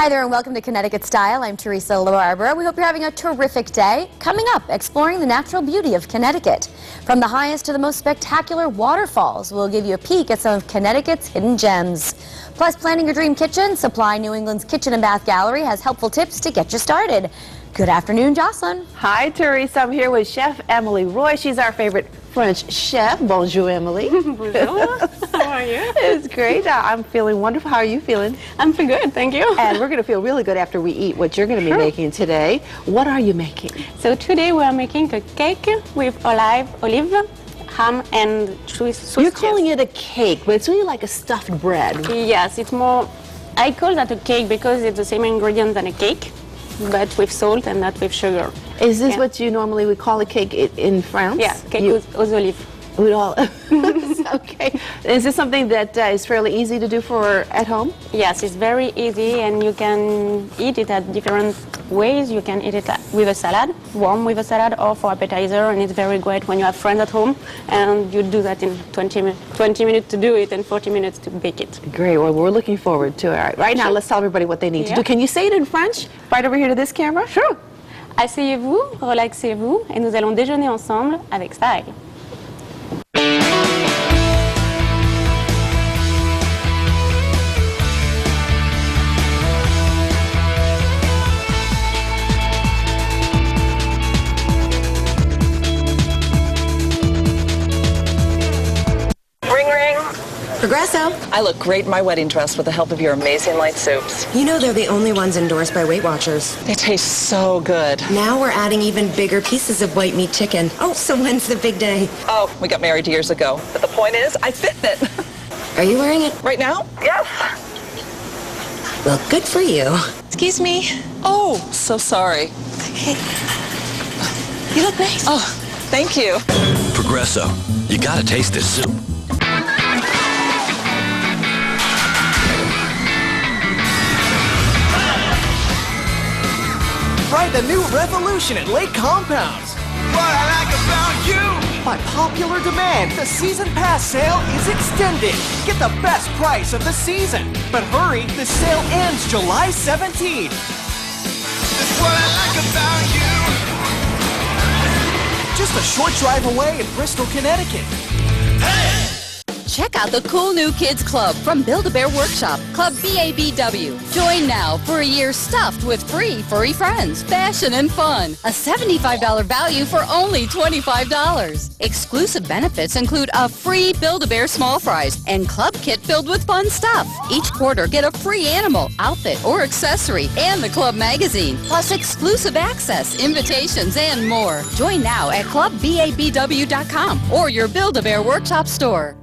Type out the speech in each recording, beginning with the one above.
Hi there and welcome to Connecticut Style. I'm Teresa Labarbera. We hope you're having a terrific day. Coming up, exploring the natural beauty of Connecticut. From the highest to the most spectacular waterfalls, we'll give you a peek at some of Connecticut's hidden gems. Plus, planning your dream kitchen, Supply New England's Kitchen and Bath Gallery has helpful tips to get you started. Good afternoon, Jocelyn. Hi, Teresa. I'm here with Chef Emily Roy. She's our favorite French chef. Bonjour, Emily. Bonjour. How are you? It's great. I'm feeling wonderful. How are you feeling? I'm good, thank you. And we're going to feel really good after we eat what you're going to be making today. What are you making? So today we are making a cake with olive, ham, and Swiss You're cheese. calling it a cake, but it's really like a stuffed bread. Yes, it's more, I call that a cake because it's the same ingredient than a cake, but with salt and not with sugar. Is this what you normally would call a cake in France? Yeah, cake with olive. With all. Okay. Is this something that is fairly easy to do for at home? Yes, it's very easy and you can eat it at different ways. You can eat it with a salad, warm with a salad, or for appetizer, and it's very great when you have friends at home and you do that in 20 minutes to do it and 40 minutes to bake it. Great. Well, we're looking forward to it. All right. Right now, let's tell everybody what they need to do. Can you say it in French? Right over here to this camera? Sure. Asseyez-vous, relaxez-vous et nous allons déjeuner ensemble avec style. Progresso. I look great in my wedding dress with the help of your amazing light soups. You know they're the only ones endorsed by Weight Watchers. They taste so good. Now we're adding even bigger pieces of white meat chicken. Oh, so when's the big day? Oh, we got married years ago. But the point is, I fit in it. Are you wearing it? Right now? Yes. Well, good for you. Excuse me. Oh, so sorry. Okay. You look nice. Oh, thank you. Progresso. You gotta taste this soup. Ride the new Revolution at Lake Compounce. What I like about you! By popular demand, the season pass sale is extended. Get the best price of the season. But hurry, the sale ends July 17th. That's what I like about you. Just a short drive away in Bristol, Connecticut. Hey! Check out the cool new Kids Club from Build-A-Bear Workshop, Club BABW. Join now for a year stuffed with free furry friends, fashion, and fun. A $75 value for only $25. Exclusive benefits include a free Build-A-Bear small fries and club kit filled with fun stuff. Each quarter, get a free animal, outfit, or accessory, and the club magazine, plus exclusive access, invitations, and more. Join now at clubbabw.com or your Build-A-Bear Workshop store.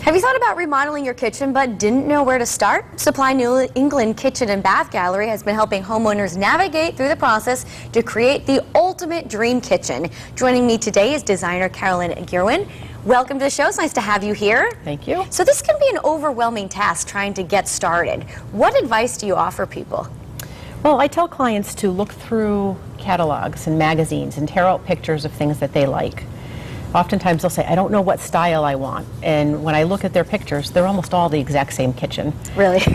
Have you thought about remodeling your kitchen but didn't know where to start? Supply New England Kitchen and Bath Gallery has been helping homeowners navigate through the process to create the ultimate dream kitchen. Joining me today is designer Carolyn Girwin. Welcome to the show. It's nice to have you here. Thank you. So this can be an overwhelming task trying to get started. What advice do you offer people? Well, I tell clients to look through catalogs and magazines and tear out pictures of things that they like. Oftentimes they'll say, I don't know what style I want. And when I look at their pictures, they're almost all the exact same kitchen. Really? So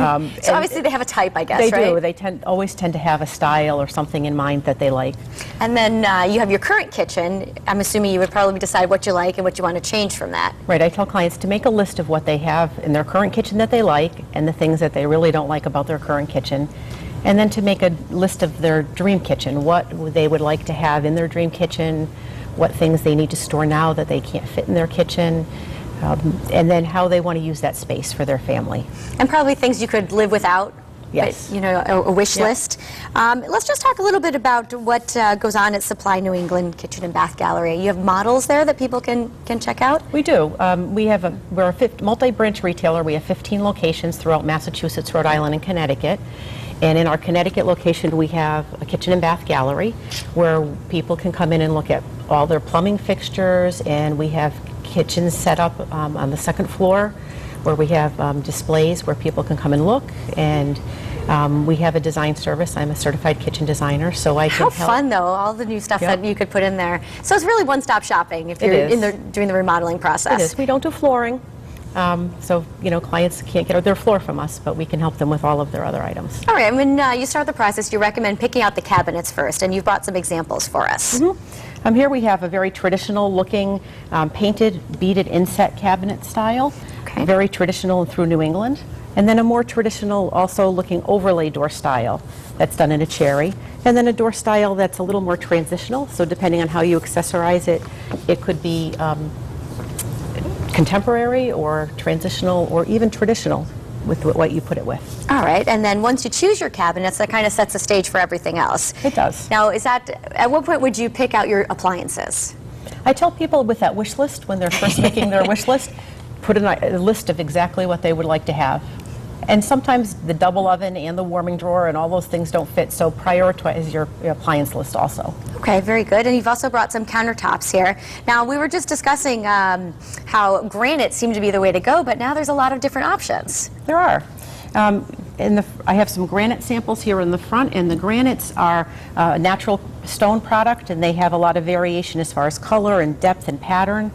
obviously they have a type, I guess, they right? do. They always tend to have a style or something in mind that they like. And then you have your current kitchen. I'm assuming you would probably decide what you like and what you want to change from that. Right. I tell clients to make a list of what they have in their current kitchen that they like and the things that they really don't like about their current kitchen. And then to make a list of their dream kitchen, what they would like to have in their dream kitchen, what things they need to store now that they can't fit in their kitchen, and then how they want to use that space for their family. And probably things you could live without. Yes. But, you know, a wish list. Let's just talk a little bit about what goes on at Supply New England Kitchen and Bath Gallery. You have models there that people can check out? We do. We're a multi-branch retailer. We have 15 locations throughout Massachusetts, Rhode Island, and Connecticut. And in our Connecticut location, we have a kitchen and bath gallery where people can come in and look at all their plumbing fixtures, and we have kitchens set up on the second floor where we have displays where people can come and look, and we have a design service. I'm a certified kitchen designer, so I can help. How fun, though, all the new stuff that you could put in there. So it's really one-stop shopping if you're doing the remodeling process. It is. We don't do flooring. So, clients can't get their floor from us, but we can help them with all of their other items. All right, and when you start the process, you recommend picking out the cabinets first, and you've brought some examples for us. Here we have a very traditional looking painted beaded inset cabinet style, very traditional through New England. And then a more traditional also looking overlay door style that's done in a cherry. And then a door style that's a little more transitional, so depending on how you accessorize it, it could be contemporary or transitional or even traditional with what you put it with. All right, and then once you choose your cabinets, that kind of sets the stage for everything else. It does. Now, at what point would you pick out your appliances? I tell people with that wish list, when they're first making their wish list, put in a list of exactly what they would like to have. And sometimes the double oven and the warming drawer and all those things don't fit, so prioritize your appliance list also. Okay, very good. And you've also brought some countertops here. Now, we were just discussing how granite seemed to be the way to go, but now there's a lot of different options. There are. I have some granite samples here in the front, and the granites are a natural stone product, and they have a lot of variation as far as color and depth and pattern.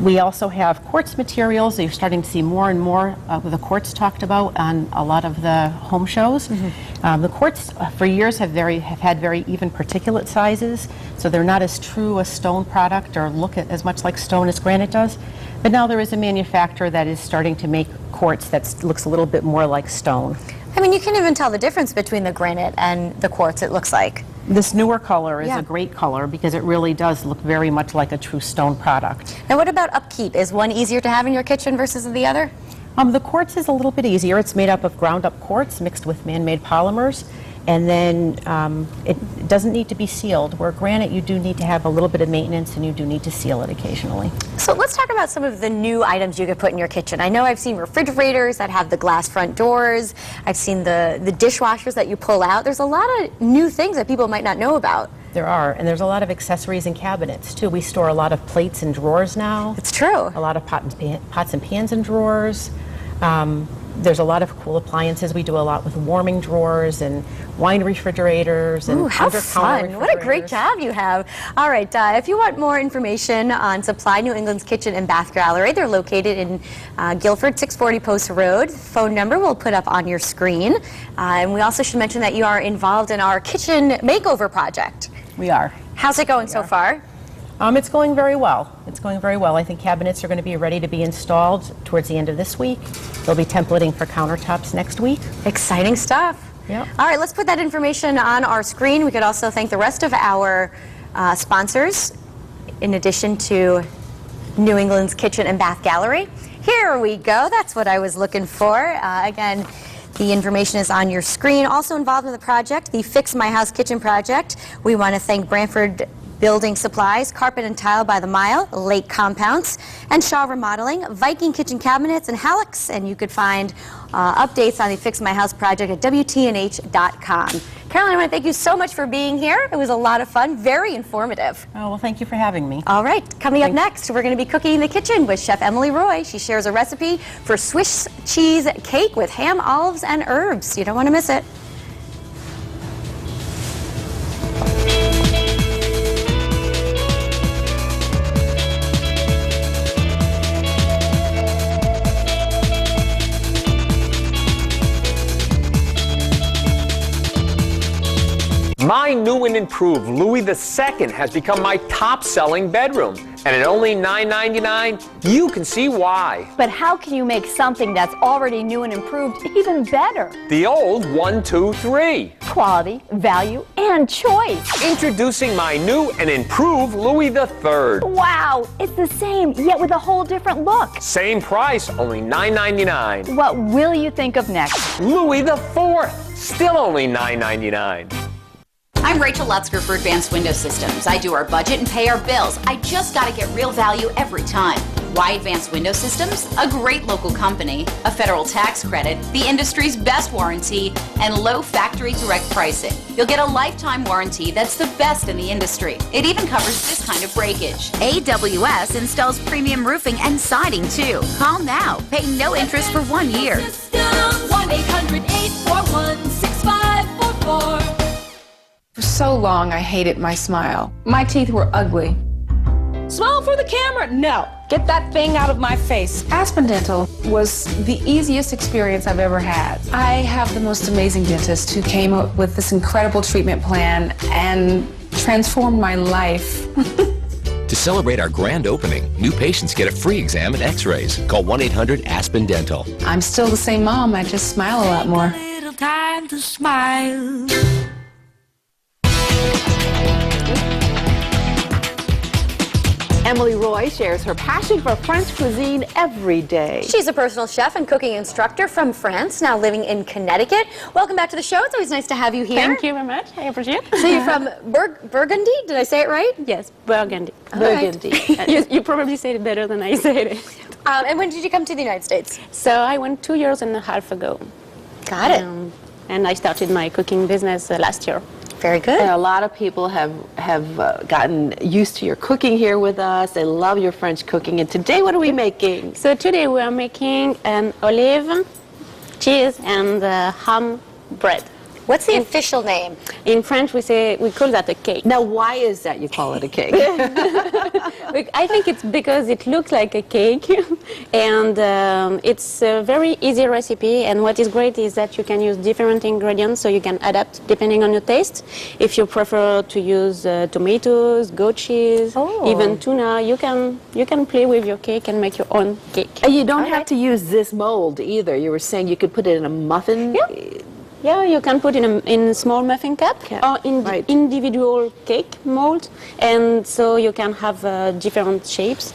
We also have quartz materials. You're starting to see more and more of the quartz talked about on a lot of the home shows. The quartz for years have had very even particulate sizes, so they're not as true a stone product or look as much like stone as granite does. But now there is a manufacturer that is starting to make quartz that looks a little bit more like stone. I mean, you can even tell the difference between the granite and the quartz, it looks like. This newer color is a great color because it really does look very much like a true stone product. Now, what about upkeep? Is one easier to have in your kitchen versus the other? The quartz is a little bit easier. It's made up of ground up quartz mixed with man-made polymers, and then it doesn't need to be sealed. Where granite, you do need to have a little bit of maintenance and you do need to seal it occasionally. So let's talk about some of the new items you could put in your kitchen. I know I've seen refrigerators that have the glass front doors. I've seen the dishwashers that you pull out. There's a lot of new things that people might not know about. There are, and there's a lot of accessories and cabinets too. We store a lot of plates and drawers now. It's true. A lot of pots and pans and drawers. There's a lot of cool appliances. We do a lot with warming drawers and wine refrigerators and how fun. What a great job you have. All right, if you want more information on Supply New England's Kitchen and Bath Gallery, they're located in Guilford, 640 Post Road. Phone number we'll put up on your screen. And we also should mention that you are involved in our kitchen makeover project. We are. How's it going so far? It's going very well. It's going very well. I think cabinets are going to be ready to be installed towards the end of this week. They'll be templating for countertops next week. Exciting stuff. Yeah. All right, let's put that information on our screen. We could also thank the rest of our sponsors, in addition to New England's Kitchen and Bath Gallery. Here we go. That's what I was looking for. Again, the information is on your screen. Also involved in the project, the Fix My House Kitchen project. We want to thank Branford Building Supplies, Carpet and Tile by the Mile, Lake Compounce, and Shaw Remodeling, Viking Kitchen Cabinets, and Halleck's. And you could find updates on the Fix My House project at WTNH.com. Carolyn, I want to thank you so much for being here. It was a lot of fun, very informative. Oh, well, thank you for having me. All right, coming up next, we're going to be cooking in the kitchen with Chef Emily Roy. She shares a recipe for Swiss cheese cake with ham, olives, and herbs. You don't want to miss it. My new and improved Louis II has become my top-selling bedroom. And at only $9.99, you can see why. But how can you make something that's already new and improved even better? The old 1, 2, 3. Quality, value, and choice. Introducing my new and improved Louis III. Wow, it's the same, yet with a whole different look. Same price, only $9.99. What will you think of next? Louis IV, still only $9.99. I'm Rachel Lutzker for Advanced Window Systems. I do our budget and pay our bills. I just got to get real value every time. Why Advanced Window Systems? A great local company, a federal tax credit, the industry's best warranty, and low factory direct pricing. You'll get a lifetime warranty that's the best in the industry. It even covers this kind of breakage. AWS installs premium roofing and siding too. Call now. Pay no interest for 1 year. 1-800-841-6544. For so long, I hated my smile. My teeth were ugly. Smile for the camera? No. Get that thing out of my face. Aspen Dental was the easiest experience I've ever had. I have the most amazing dentist who came up with this incredible treatment plan and transformed my life. To celebrate our grand opening, new patients get a free exam and x-rays. Call 1-800-ASPEN Dental. I'm still the same mom, I just smile a lot more. Little time to smile. Emily Roy shares her passion for French cuisine every day. She's a personal chef and cooking instructor from France, now living in Connecticut. Welcome back to the show. It's always nice to have you here. Thank you very much. I appreciate it. So you're from Burgundy? Did I say it right? Yes, Burgundy. Burgundy. You probably said it better than I said it. And when did you come to the United States? So I went 2 years and a half ago. Got it. And I started my cooking business last year. Very good. And a lot of people have gotten used to your cooking here with us. They love your French cooking. And today, what are we making? So today we are making an olive, cheese, and ham bread. What's the official name? In French, we call that a cake. Now, why is that you call it a cake? I think it's because it looks like a cake, and it's a very easy recipe. And what is great is that you can use different ingredients, so you can adapt depending on your taste. If you prefer to use tomatoes, goat cheese, even tuna, you can play with your cake and make your own cake. And you don't have to use this mold either. You were saying you could put it in a muffin. Yeah. Yeah, you can put in a small muffin cup or in individual cake mold, and so you can have different shapes.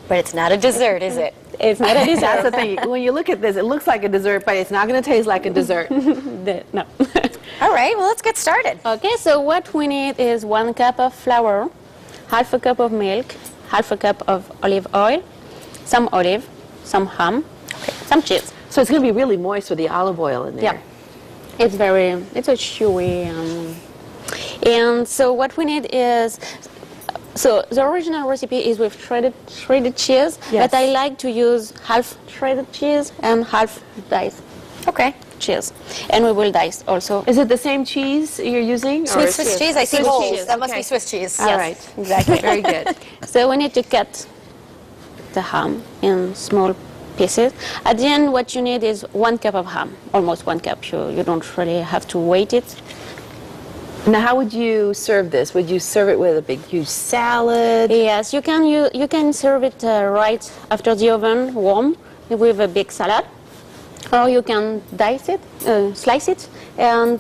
But it's not a dessert, is it? It's not a dessert. That's the thing. When you look at this, it looks like a dessert, but it's not going to taste like a dessert. No. All right, well, let's get started. Okay, so what we need is 1 cup of flour, half a cup of milk, half a cup of olive oil, some olive, some ham, some cheese. So it's going to be really moist with the olive oil in there. Yeah. It's a chewy, and so what we need is, so the original recipe is with shredded cheese, but I like to use half shredded cheese and half diced cheese, and we will dice also. Is it the same cheese you're using? Swiss cheese? I see Swiss holes. cheese. That must be Swiss cheese. All right, exactly. Very good. So we need to cut the ham in small pieces. At the end, what you need is 1 cup of ham, almost 1 cup. You don't really have to weight it. Now, how would you serve this? Would you serve it with a big, huge salad? Yes, you can serve it right after the oven, warm, with a big salad, or you can dice it, slice it, and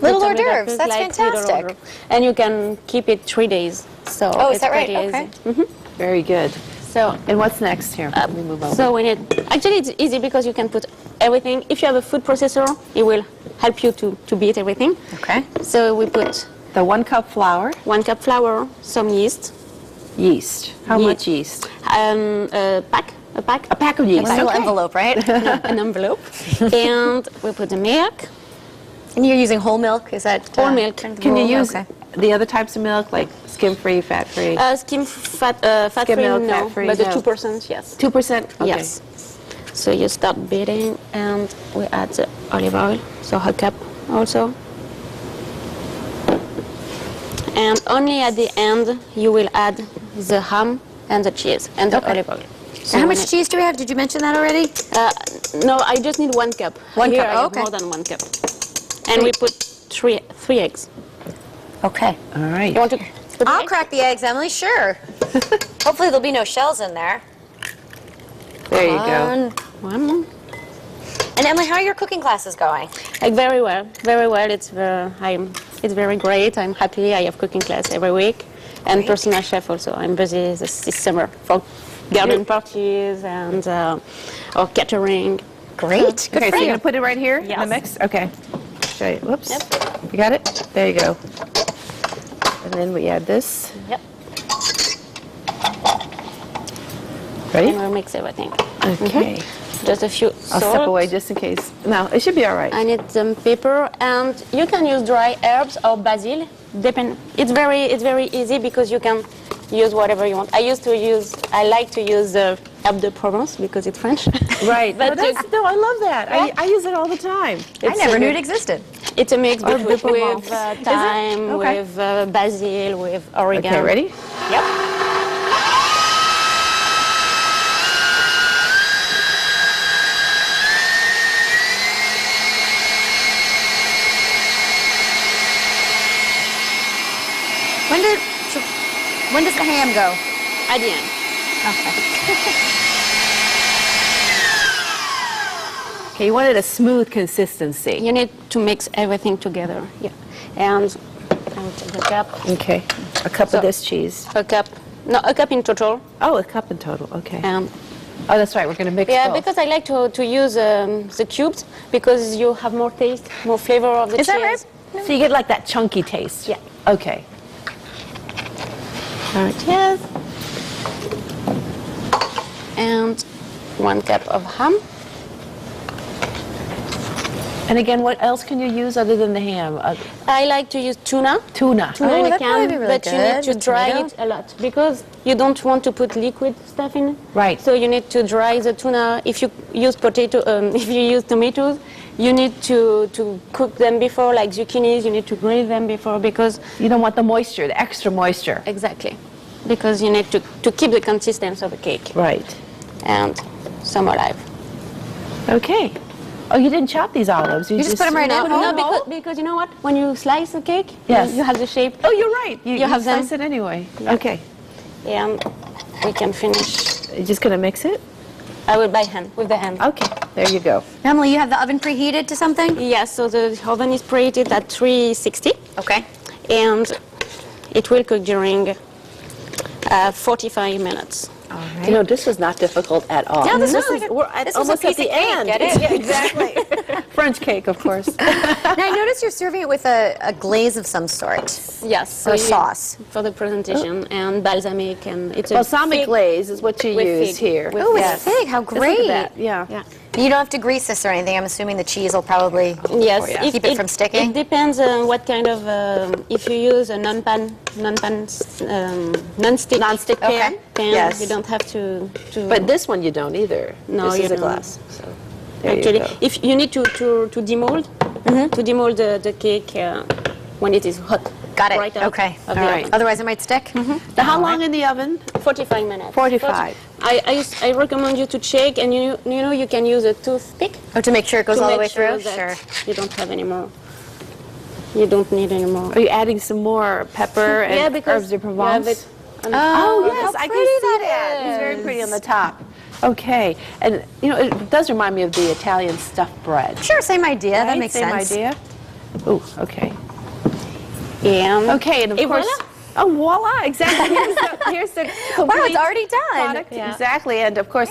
little put hors d'oeuvres. That's like fantastic. And you can keep it 3 days. So is that right? pretty Okay. easy. Very good. So, and what's next here? Let me move over. So we need, actually it's easy because you can put everything. If you have a food processor, it will help you to beat everything. Okay. So we put the 1 cup flour. 1 cup flour, some yeast. Yeast. How much yeast? A pack of yeast. A little envelope, right? An envelope. And we put the milk. And you're using whole milk? Is that whole milk? Can you use the other types of milk, like skim-free, fat-free? Fat-free, milk, no, fat-free, but the no. 2%, yes. 2%? Okay. Yes. So you start beating, and we add the olive oil, so a cup also. And only at the end, you will add the ham and the cheese and the olive oil. So how much cheese do we have? Did you mention that already? No, I just need 1 cup. 1 Here cup, I have more than 1 cup. And we put three eggs. Okay. All right. You want to? I'll crack the eggs, Emily. Sure. Hopefully there'll be no shells in there. There you go. One more. And Emily, how are your cooking classes going? Like very well, very well. It's very great. I'm happy. I have cooking class every week, and personal chef also. I'm busy this summer for garden parties and or catering. Great. Good Okay, for so you're you. going to put it right here in the mix? Okay. Show you. Whoops. Yep. You got it? There you go. And then we add this. Yep. Ready? And we'll mix everything. Okay. Just a few I'll salt. step away just in case. No, it should be all right. I need some pepper, and you can use dry herbs or basil. It's very easy because you can use whatever you want. I like to use herbe de Provence because it's French. Right. But no, I love that. Yeah. I use it all the time. I never knew it existed. It's a mix Herbe de with Provence. thyme, Okay. with basil, with oregano. Okay, ready? Yep. When does the ham go? At the end. Okay, you wanted a smooth consistency. You need to mix everything together. Yeah. And I will take the cup. Okay. A cup of this cheese. A cup. No, a cup in total. Oh, a cup in total. Okay. Oh, that's right. We're going to mix yeah, both. because I like to use the cubes because you have more taste, more flavor of the cheese. Is that right? So you get like that chunky taste. Yeah. Okay. All right. Yes. And 1 cup of ham. And again, what else can you use other than the ham? I like to use tuna. Tuna. In a that'd can, probably be really but you need good to with dry tomato. it a lot because you don't want to put liquid stuff in. Right. So you need to dry the tuna. If you use if you use tomatoes, you need to cook them before, like zucchinis. You need to grate them before because you don't want the moisture, the extra moisture. Exactly, because you need to keep the consistency of the cake. Right. And some olive. Okay. Oh, you didn't chop these olives. You just put them right in? No, because you know what? When you slice the cake, yes, you have the shape. Oh, you're right. You have slice them. it anyway. Yeah. Okay. And we can finish. You're just going to mix it? I will by hand, with the hand. Okay, there you go. Emily, you have the oven preheated to something? Yes, so the oven is preheated at 360. Okay. And it will cook during 45 minutes. All right. You know, this was not difficult at all. Yeah, this was we're almost at the end. Get it? Yeah, exactly. French cake, of course. Now, I noticed you're serving it with a glaze of some sort. Yes. Or sauce. For the presentation, and balsamic, and it's balsamic glaze is what you use here. Oh, with fig. How great. Look at that. Yeah. You don't have to grease this or anything. I'm assuming the cheese will probably keep it from sticking. It depends on what kind of, if you use a non-stick pan, yes. you don't have to. But this one you don't either. No, this you is a don't. glass. So Actually, if you need to demold, to demold the cake when it is hot. Got it. Right out Okay. of All the right. oven. Otherwise, it might stick. Now, how long in the oven? 45 minutes. 45. I recommend you to check, and you know you can use a toothpick. Oh, to make sure it goes all the way through? Sure. You don't have any more. You don't need any more. Are you adding some more pepper and herbs de Provence? Oh, yes, I can see that. It's very pretty on the top. Okay, and you know, it does remind me of the Italian stuffed bread. Sure, same idea. Right? That makes sense. Same idea. Ooh, okay. And okay, and of course, oh voila, exactly. Here's the complete wow, it's already done. Product. Yeah. Exactly, and of course,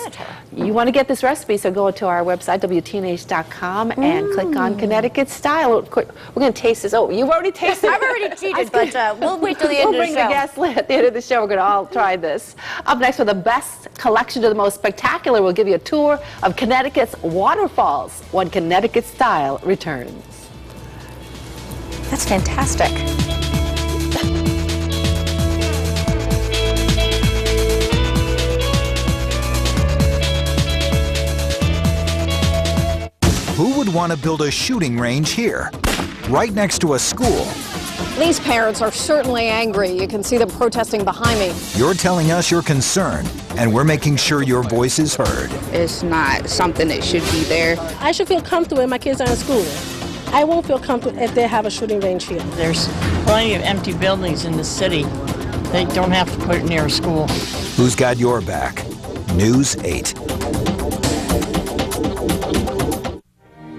you want to get this recipe, so go to our website wtnh.com and click on Connecticut Style. We're going to taste this. Oh, you've already tasted it. I've already cheated, but we'll wait till the end of the show. We'll bring the guest at the end of the show. We're going to all try this. Up next, with the best collection of the most spectacular, we'll give you a tour of Connecticut's waterfalls when Connecticut Style returns. That's fantastic. Who would want to build a shooting range here, right next to a school? These parents are certainly angry. You can see them protesting behind me. You're telling us you're concerned, and we're making sure your voice is heard. It's not something that should be there. I should feel comfortable when my kids are in school. I won't feel comfortable if they have a shooting range here. There's plenty of empty buildings in the city. They don't have to put it near a school. Who's got your back? News 8.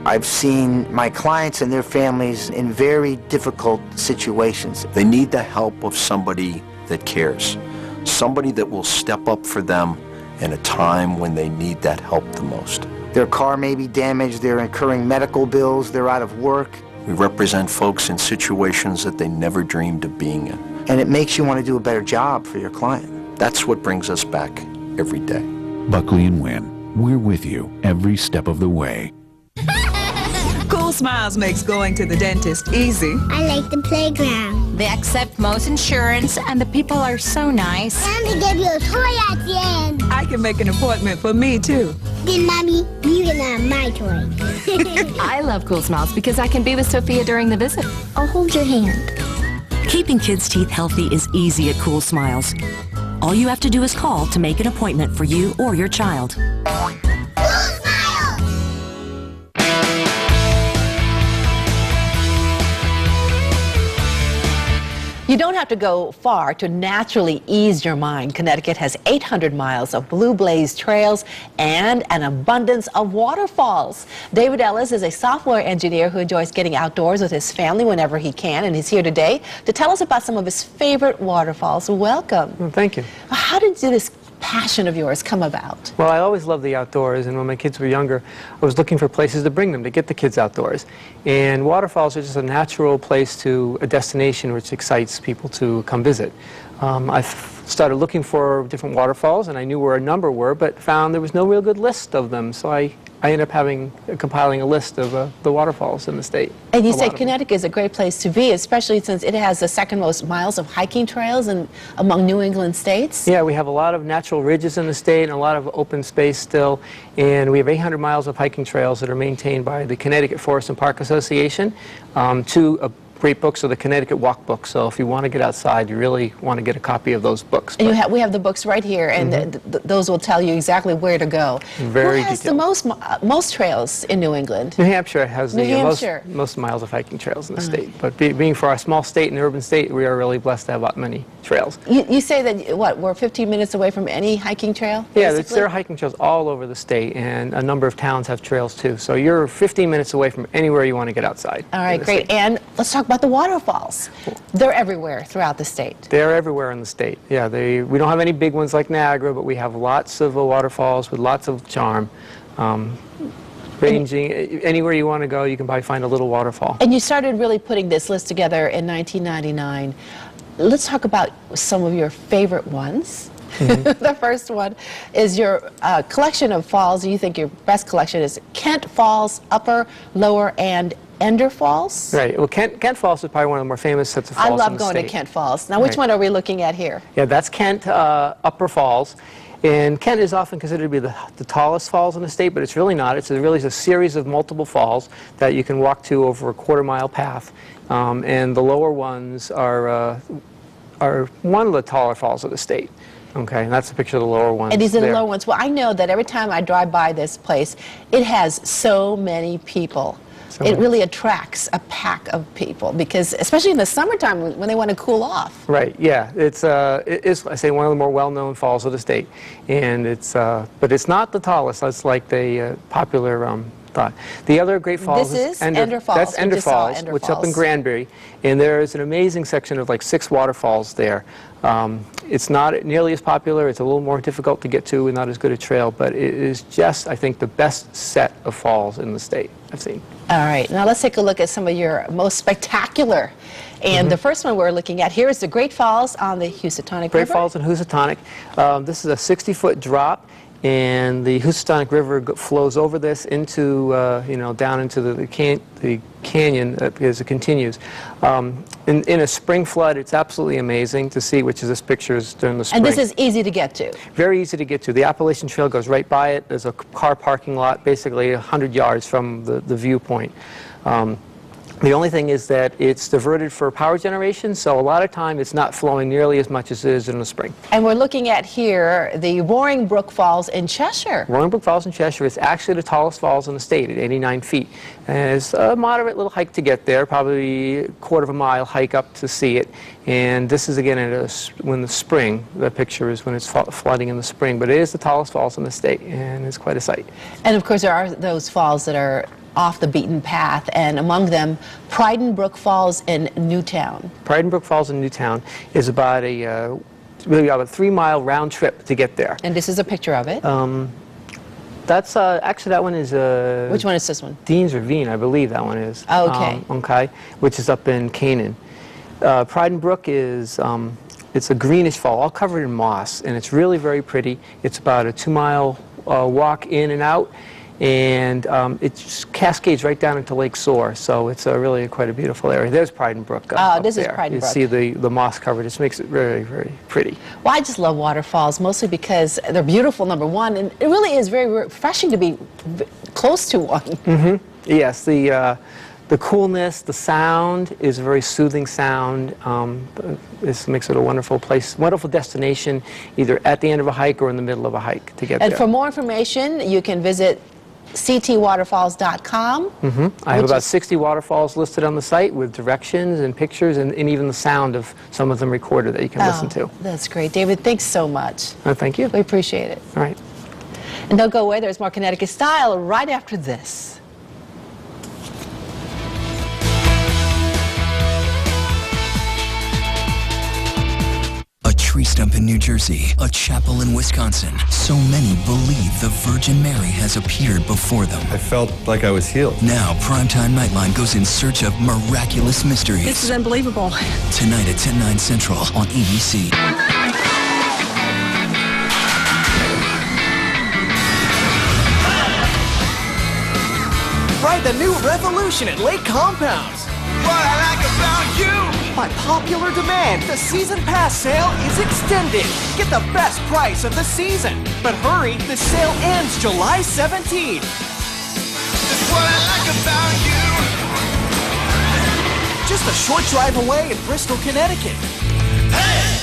I've seen my clients and their families in very difficult situations. They need the help of somebody that cares, somebody that will step up for them in a time when they need that help the most. Their car may be damaged, they're incurring medical bills, they're out of work. We represent folks in situations that they never dreamed of being in. And it makes you want to do a better job for your client. That's what brings us back every day. Buckley and Wynn, we're with you every step of the way. Cool Smiles makes going to the dentist easy. I like the playground. They accept most insurance, and the people are so nice. And they give you a toy at the end. I can make an appointment for me, too. Then, Mommy, you can have my toy. I love Cool Smiles because I can be with Sophia during the visit. I'll hold your hand. Keeping kids' teeth healthy is easy at Cool Smiles. All you have to do is call to make an appointment for you or your child. You don't have to go far to naturally ease your mind. Connecticut has 800 miles of blue blaze trails and an abundance of waterfalls. David Ellis is a software engineer who enjoys getting outdoors with his family whenever he can, and he's here today to tell us about some of his favorite waterfalls. Welcome. Well, thank you. How did this passion of yours come about? Well, I always loved the outdoors, and when my kids were younger, I was looking for places to bring them, to get the kids outdoors. And waterfalls are just a natural place a destination which excites people to come visit. I started looking for different waterfalls, and I knew where a number were, but found there was no real good list of them, so I ended up compiling a list of the waterfalls in the state. And you say Connecticut is a great place to be, especially since it has the second most miles of hiking trails among New England states. Yeah, we have a lot of natural ridges in the state and a lot of open space still, and we have 800 miles of hiking trails that are maintained by the Connecticut Forest and Park Association. Two great books are the Connecticut Walk books, so if you want to get outside, you really want to get a copy of those books. And we have the books right here, and those will tell you exactly where to go. Very Who has the most trails in New England? New Hampshire has the most miles of hiking trails in the state, but being for our small state and urban state, we are really blessed to have that many trails. You say that, we're 15 minutes away from any hiking trail? Yeah, there are hiking trails all over the state, and a number of towns have trails too, so you're 15 minutes away from anywhere you want to get outside. All right, great. And let's talk about the waterfalls. They're everywhere throughout the state. They're everywhere in the state. Yeah, we don't have any big ones like Niagara, but we have lots of waterfalls with lots of charm. Ranging anywhere you want to go, you can probably find a little waterfall. And you started really putting this list together in 1999. Let's talk about some of your favorite ones. The first one is your collection of falls. You think your best collection is Kent Falls, Upper, Lower, and Ender Falls? Right. Well, Kent Falls is probably one of the more famous sets of falls in the state. I love going to Kent Falls. Now, which one are we looking at here? Yeah, that's Kent Upper Falls. And Kent is often considered to be the tallest falls in the state, but it's really not. It's really a series of multiple falls that you can walk to over a quarter-mile path. And the lower ones are one of the taller falls of the state. Okay, and that's a picture of the lower ones. And these are the lower ones. Well, I know that every time I drive by this place, it has so many people. It really attracts a pack of people because, especially in the summertime when they want to cool off. Right. Yeah. It is, I say, one of the more well-known falls of the state, and but it's not the tallest. That's like the popular thought. The other great falls is Ender Falls. That's Ender Falls, which is up in Granbury, and there is an amazing section of like 6 waterfalls there. It's not nearly as popular. It's a little more difficult to get to and not as good a trail, but it is just, I think, the best set of falls in the state I've seen. All right, now let's take a look at some of your most spectacular. And the first one we're looking at here is the Great Falls on the Housatonic River. Great Falls on Housatonic. This is a 60-foot drop, and the Housatonic River flows over this into, down into the canyon as it continues. In a spring flood, it's absolutely amazing to see, which is this picture is during the spring. And this is easy to get to. Very easy to get to. The Appalachian Trail goes right by it. There's a car parking lot basically 100 yards from the viewpoint. The only thing is that it's diverted for power generation, so a lot of time it's not flowing nearly as much as it is in the spring. And we're looking at here the Roaring Brook Falls in Cheshire. Roaring Brook Falls in Cheshire is actually the tallest falls in the state at 89 feet. And it's a moderate little hike to get there, probably a quarter of a mile hike up to see it. And this is again when the spring, the picture is when it's flooding in the spring, but it is the tallest falls in the state, and it's quite a sight. And of course there are those falls that are off the beaten path, and among them, Priden Brook Falls in Newtown. Priden Brook Falls in Newtown is about a 3-mile round trip to get there. And this is a picture of it. That's actually that one is which one is this one? Dean's Ravine, I believe that one is. Oh, okay. Okay, which is up in Canaan. Priden Brook is it's a greenish fall, all covered in moss, and it's really very pretty. It's about a 2-mile walk in and out. And it just cascades right down into Lake Sore, so it's really quite a beautiful area. There's Priden Brook up this there. is Priden Brook. You see the moss covered. It makes it very, very pretty. Well, I just love waterfalls, mostly because they're beautiful, number one, and it really is very refreshing to be close to one. Yes, the coolness, the sound is a very soothing sound. This makes it a wonderful place, wonderful destination, either at the end of a hike or in the middle of a hike to get there. And for more information, you can visit CTwaterfalls.com. I have about 60 waterfalls listed on the site with directions and pictures and even the sound of some of them recorded that you can listen to. That's great. David, thanks so much. Thank you. We appreciate it. All right. And don't go away. There's more Connecticut Style right after this. A tree stump in New Jersey, a chapel in Wisconsin. So many believe the Virgin Mary has appeared before them. I felt like I was healed. Now, Primetime Nightline goes in search of miraculous mysteries. This is unbelievable. Tonight at 10/9 Central on ABC. Ride the new Revolution at Lake Compounce. What I like about you! By popular demand, the season pass sale is extended. Get the best price of the season. But hurry, the sale ends July 17th. That's what I like about you. Just a short drive away in Bristol, Connecticut. Hey!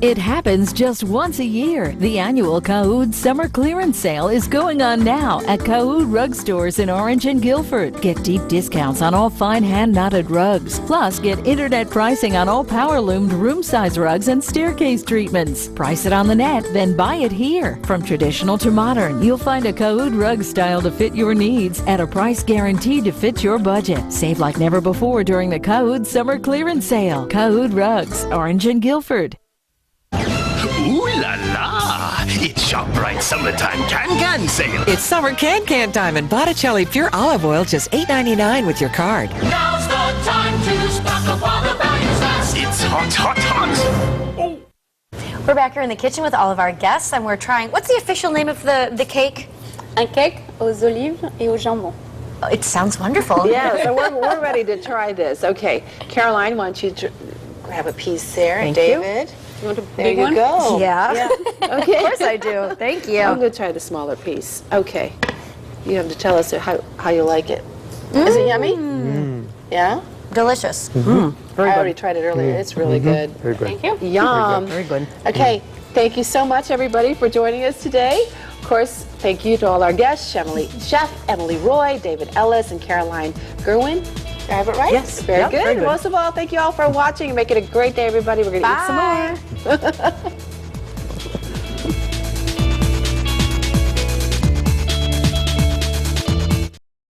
It happens just once a year. The annual Cahood Summer Clearance Sale is going on now at Cahood Rug Stores in Orange and Guilford. Get deep discounts on all fine hand-knotted rugs. Plus, get internet pricing on all power-loomed room-size rugs and staircase treatments. Price it on the net, then buy it here. From traditional to modern, you'll find a Cahood rug style to fit your needs at a price guaranteed to fit your budget. Save like never before during the Cahood Summer Clearance Sale. Cahood Rugs, Orange and Guilford. Ooh la la! It's ShopRite Summertime Can Sale. It's Summer Can time and Botticelli Pure Olive Oil just $8.99 with your card. Now's the time to stock up while the values last. It's hot, hot, hot! Oh. We're back here in the kitchen with all of our guests, and we're trying. What's the official name of the cake? Un cake aux olives et au jambon. Oh, it sounds wonderful. Yeah, so we're ready to try this. Okay, Caroline, why don't you grab a piece there? Thank David. You want a there you go. Yeah. Okay. Of course I do. Thank you. I'm going to try the smaller piece. Okay. You have to tell us how you like it. Is it yummy? Yeah? Delicious. I already tried it earlier. It's really good. Very good. Thank you. Yum. Very good. Okay. Thank you so much, everybody, for joining us today. Of course, thank you to all our guests, Chef Emily Roy, David Ellis, and Caroline Gerwin. Did I have it right? Yes. Very Yep, good. very good. Most of all, thank you all for watching. Make it a great day, everybody. We're going to eat some more.